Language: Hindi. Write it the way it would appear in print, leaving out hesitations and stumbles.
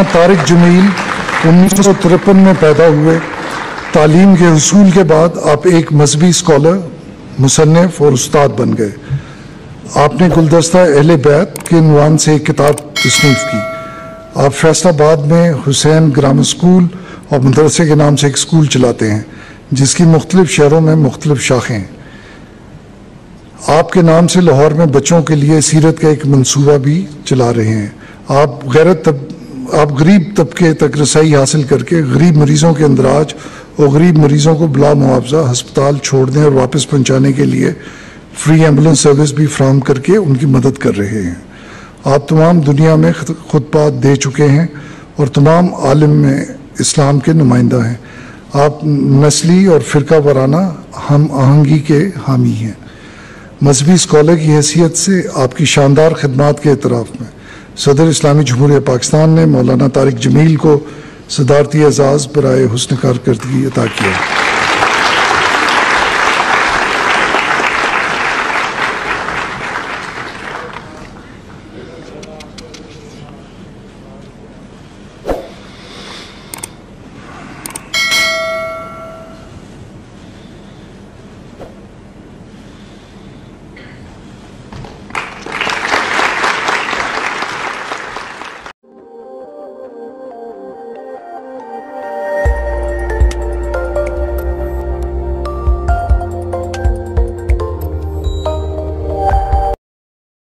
तारिक जमील 1953 में पैदा हुए। तालीम के हुसूल के बाद आप एक मजहबी स्कॉलर, मुसन्निफ और उस्ताद बन गए। आपने गुलदस्ता अहले बैत के उन्वान से एक किताब तस्नीफ की। आप फैसलाबाद में हुसैन ग्रामर स्कूल और मदरसे के नाम से एक स्कूल चलाते हैं, जिसकी मुख्तलिफ शहरों में मुख्तलिफ शाखें हैं। आपके नाम से लाहौर में बच्चों के लिए सीरत का एक मंसूबा भी चला रहे हैं। आप गरीब तबके तक रसाई हासिल करके गरीब मरीजों के अंदराज और गरीब मरीजों को बिला मुआवजा हस्पताल छोड़ने और वापस पहुंचाने के लिए फ्री एम्बुलेंस सर्विस भी फ्राहम करके उनकी मदद कर रहे हैं। आप तमाम दुनिया में खुतबा दे चुके हैं और तमाम आलिम में इस्लाम के नुमाइंदा हैं। आप नस्ली और फ़िरका वाराना हम आहंगी के हामी हैं। मजहबी स्कॉलर की हैसियत से आपकी शानदार खिदमात के एतराफ़ में सदर इस्लामी जमहूरियत पाकिस्तान ने मौलाना तारिक जमील को सदारती एजाज़ बराए हुस्न कारकर्दगी अता किया।